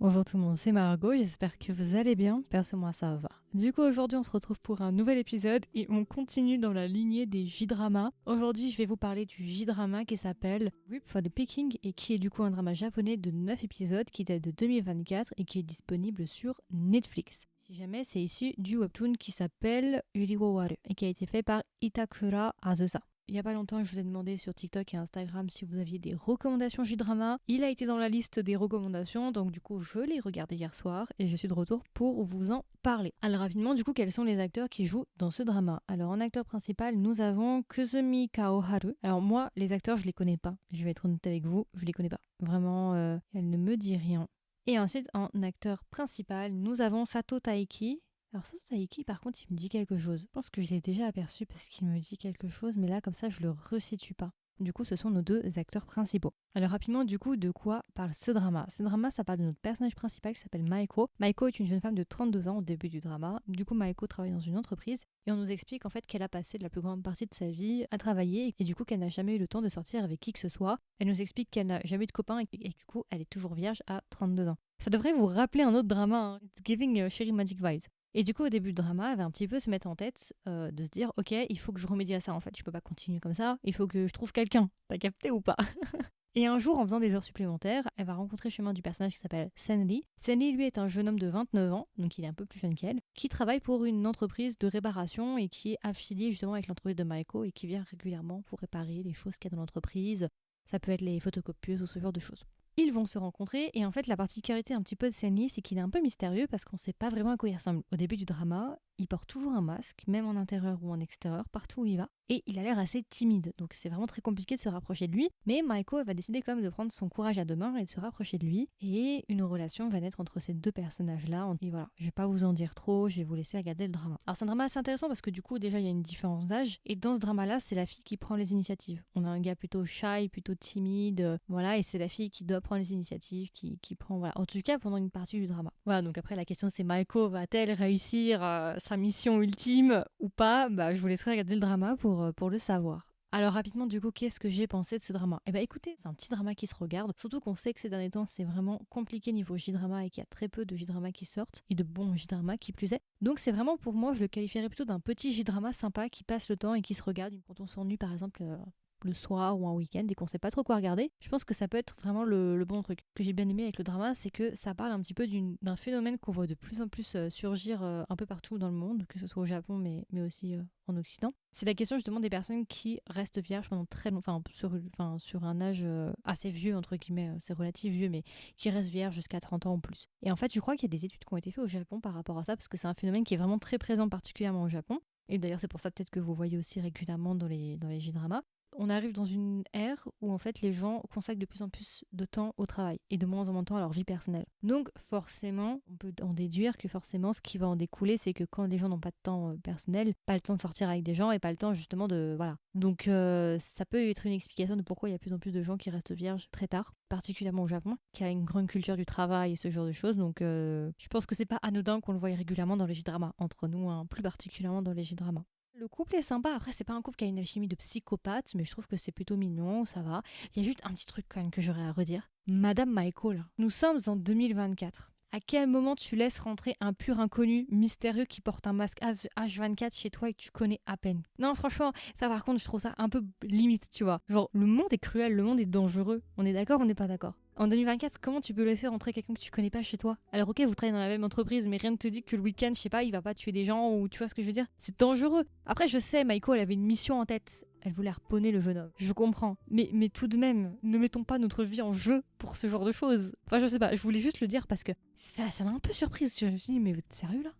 Bonjour tout le monde, c'est Margot, j'espère que vous allez bien, perso moi ça va. Du coup aujourd'hui on se retrouve pour un nouvel épisode et on continue dans la lignée des J-dramas. Aujourd'hui je vais vous parler du J-drama qui s'appelle Rip for the Picking et qui est du coup un drama japonais de 9 épisodes qui date de 2024 et qui est disponible sur Netflix. Si jamais c'est issu du webtoon qui s'appelle Uri wo Waru et qui a été fait par Itakura Azusa. Il y a pas longtemps, je vous ai demandé sur TikTok et Instagram si vous aviez des recommandations J-drama. Il a été dans la liste des recommandations, donc du coup, je l'ai regardé hier soir et je suis de retour pour vous en parler. Alors rapidement, du coup, quels sont les acteurs qui jouent dans ce drama? Alors en acteur principal, nous avons Kuzumi Kaoharu. Alors moi, les acteurs, je les connais pas. Je vais être honnête avec vous, je les connais pas. Vraiment, elle ne me dit rien. Et ensuite, en acteur principal, nous avons Sato Taiki. Alors ça, Saiki, par contre, il me dit quelque chose. Je pense que je l'ai déjà aperçu parce qu'il me dit quelque chose, mais là, comme ça, je le resitue pas. Du coup, ce sont nos deux acteurs principaux. Alors rapidement, du coup, de quoi parle ce drama? Ce drama, ça parle de notre personnage principal qui s'appelle Maeko. Maeko est une jeune femme de 32 ans au début du drama. Du coup, Maeko travaille dans une entreprise et on nous explique en fait qu'elle a passé la plus grande partie de sa vie à travailler et du coup qu'elle n'a jamais eu le temps de sortir avec qui que ce soit. Elle nous explique qu'elle n'a jamais eu de copain et du coup, elle est toujours vierge à 32 ans. Ça devrait vous rappeler un autre drama, hein. It's giving Cherry Magic Vibes. Et du coup, au début du drama, elle va un petit peu se mettre en tête de se dire « Ok, il faut que je remédie à ça en fait, je peux pas continuer comme ça, il faut que je trouve quelqu'un. » T'as capté ou pas? Et un jour, en faisant des heures supplémentaires, elle va rencontrer le chemin du personnage qui s'appelle Senri. Senri, lui, est un jeune homme de 29 ans, donc il est un peu plus jeune qu'elle, qui travaille pour une entreprise de réparation et qui est affilié justement avec l'entreprise de Maeko et qui vient régulièrement pour réparer les choses qu'il y a dans l'entreprise. Ça peut être les photocopieuses ou ce genre de choses. Ils vont se rencontrer et en fait la particularité un petit peu de Senri, c'est qu'il est un peu mystérieux parce qu'on sait pas vraiment à quoi il ressemble. Au début du drama, il porte toujours un masque, même en intérieur ou en extérieur, partout où il va, et il a l'air assez timide, donc c'est vraiment très compliqué de se rapprocher de lui, mais Maeko elle va décider quand même de prendre son courage à deux mains et de se rapprocher de lui, et une relation va naître entre ces deux personnages-là, et voilà, je vais pas vous en dire trop, je vais vous laisser regarder le drama. Alors c'est un drama assez intéressant parce que du coup déjà il y a une différence d'âge, et dans ce drama-là c'est la fille qui prend les initiatives. On a un gars plutôt shy, plutôt timide, voilà, et c'est la fille qui doit prendre les initiatives, qui prend, voilà, en tout cas pendant une partie du drama. Voilà, donc après la question c'est Maeko va-t-elle réussir sa mission ultime ou pas? Bah je vous laisserai regarder le drama pour le savoir. Alors rapidement du coup, qu'est-ce que j'ai pensé de ce drama? Eh bah écoutez, c'est un petit drama qui se regarde, surtout qu'on sait que ces derniers temps c'est vraiment compliqué niveau J-drama et qu'il y a très peu de J-drama qui sortent, et de bons J-drama qui plus est. Donc c'est vraiment pour moi, je le qualifierais plutôt d'un petit J-drama sympa qui passe le temps et qui se regarde quand on s'ennuie par exemple le soir ou un week-end et qu'on sait pas trop quoi regarder. Je pense que ça peut être vraiment le bon truc. Ce que j'ai bien aimé avec le drama, c'est que ça parle un petit peu d'un phénomène qu'on voit de plus en plus surgir un peu partout dans le monde, que ce soit au Japon mais aussi en Occident. C'est la question justement des personnes qui restent vierges pendant très longtemps, sur un âge assez vieux, entre guillemets, c'est relatif vieux, mais qui restent vierges jusqu'à 30 ans ou plus. Et en fait, je crois qu'il y a des études qui ont été faites au Japon par rapport à ça, parce que c'est un phénomène qui est vraiment très présent, particulièrement au Japon. Et d'ailleurs, c'est pour ça peut-être que vous voyez aussi régulièrement dans les J-dramas. On arrive dans une ère où en fait les gens consacrent de plus en plus de temps au travail et de moins en moins de temps à leur vie personnelle. Donc forcément, on peut en déduire que forcément ce qui va en découler, c'est que quand les gens n'ont pas de temps personnel, pas le temps de sortir avec des gens et pas le temps justement de... Voilà. Donc ça peut être une explication de pourquoi il y a de plus en plus de gens qui restent vierges très tard, particulièrement au Japon, qui a une grande culture du travail et ce genre de choses. Donc je pense que c'est pas anodin qu'on le voit régulièrement dans les J-dramas, entre nous, hein, plus particulièrement dans les J-dramas. Le couple est sympa, après c'est pas un couple qui a une alchimie de psychopathe, mais je trouve que c'est plutôt mignon, ça va. Il y a juste un petit truc quand même que j'aurais à redire. Madame Maeko là, nous sommes en 2024. À quel moment tu laisses rentrer un pur inconnu mystérieux qui porte un masque H24 chez toi et que tu connais à peine? Non franchement, ça par contre je trouve ça un peu limite, tu vois. Genre le monde est cruel, le monde est dangereux. On est d'accord, on n'est pas d'accord? En 2024, comment tu peux laisser rentrer quelqu'un que tu connais pas chez toi? Alors ok, vous travaillez dans la même entreprise, mais rien ne te dit que le week-end, je sais pas, il va pas tuer des gens ou tu vois ce que je veux dire? C'est dangereux. Après, je sais, Maiko, elle avait une mission en tête. Elle voulait harponner le jeune homme. Je comprends. Mais tout de même, ne mettons pas notre vie en jeu pour ce genre de choses. Enfin, je sais pas, je voulais juste le dire parce que ça m'a un peu surprise. Je me suis dit, mais vous êtes sérieux là?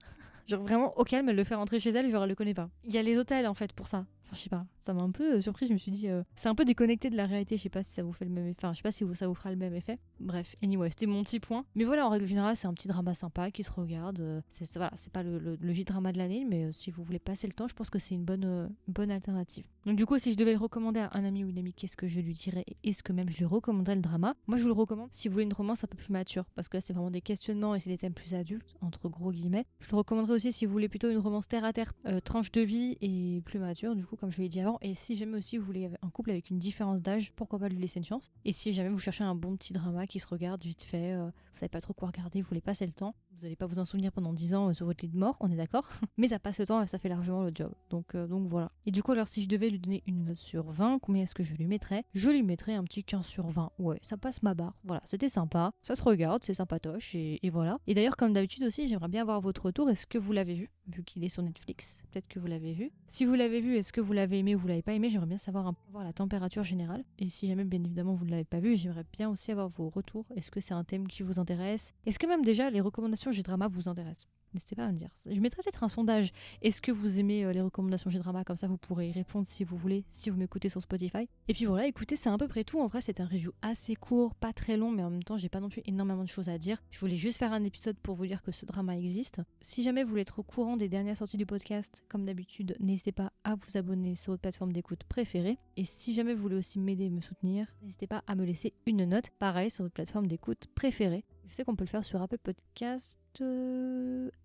Genre vraiment, au calme, elle le fait rentrer chez elle, genre elle le connaît pas. Il y a les hôtels en fait pour ça. Enfin, je sais pas, ça m'a un peu surpris, je me suis dit, c'est un peu déconnecté de la réalité, je sais pas si ça vous fait le même effet, enfin, je sais pas si ça vous fera le même effet. Bref, anyway, c'était mon petit point. Mais voilà, en règle générale, c'est un petit drama sympa qui se regarde. Voilà, c'est pas le J-drama de l'année, mais si vous voulez passer le temps, je pense que c'est une bonne alternative. Donc du coup, si je devais le recommander à un ami ou une amie, qu'est-ce que je lui dirais? Est-ce que même je lui recommanderais le drama? Moi, je vous le recommande si vous voulez une romance un peu plus mature, parce que là, c'est vraiment des questionnements et c'est des thèmes plus adultes, entre gros guillemets. Je le recommanderais aussi si vous voulez plutôt une romance terre à terre, tranche de vie et plus mature, du coup. coup, comme je l'ai dit avant. Et si jamais aussi vous voulez un couple avec une différence d'âge, pourquoi pas lui laisser une chance. Et si jamais vous cherchez un bon petit drama qui se regarde vite fait, vous savez pas trop quoi regarder, vous voulez passer le temps, vous n'allez pas vous en souvenir pendant 10 ans sur votre lit de mort, on est d'accord. Mais ça passe le temps et ça fait largement le job. Donc voilà. Et du coup, alors si je devais lui donner une note sur 20, combien est-ce que je lui mettrais? Je lui mettrais un petit 15 sur 20. Ouais, ça passe ma barre. Voilà, c'était sympa. Ça se regarde, c'est sympatoche et voilà. Et d'ailleurs, comme d'habitude aussi, j'aimerais bien avoir votre retour. Est-ce que vous l'avez vu qu'il est sur Netflix? Peut-être que vous l'avez vu. Si vous l'avez vu, est-ce que vous l'avez aimé ou vous l'avez pas aimé? J'aimerais bien savoir un peu voir la température générale. Et si jamais, bien évidemment, vous ne l'avez pas vu, j'aimerais bien aussi avoir vos retours. Est-ce que c'est un thème qui vous intéresse? Est-ce que même déjà les recommandations G-Drama vous intéressent? N'hésitez pas à me dire. Je mettrai peut-être un sondage. Est-ce que vous aimez les recommandations G-Drama? Comme ça, vous pourrez y répondre si vous voulez, si vous m'écoutez sur Spotify. Et puis voilà, écoutez, c'est à peu près tout. En vrai, c'est un review assez court, pas très long, mais en même temps, j'ai pas non plus énormément de choses à dire. Je voulais juste faire un épisode pour vous dire que ce drama existe. Si jamais vous voulez être au courant des dernières sorties du podcast, comme d'habitude, n'hésitez pas à vous abonner sur votre plateforme d'écoute préférée. Et si jamais vous voulez aussi m'aider et me soutenir, n'hésitez pas à me laisser une note, pareil, sur votre plateforme d'écoute préférée. Je sais qu'on peut le faire sur Apple Podcast,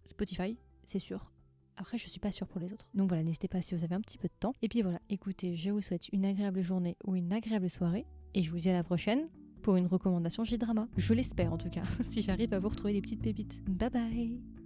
Spotify, c'est sûr. Après, je suis pas sûre pour les autres. Donc voilà, n'hésitez pas si vous avez un petit peu de temps. Et puis voilà, écoutez, je vous souhaite une agréable journée ou une agréable soirée. Et je vous dis à la prochaine pour une recommandation G-Drama. Je l'espère en tout cas, si j'arrive à vous retrouver des petites pépites. Bye bye!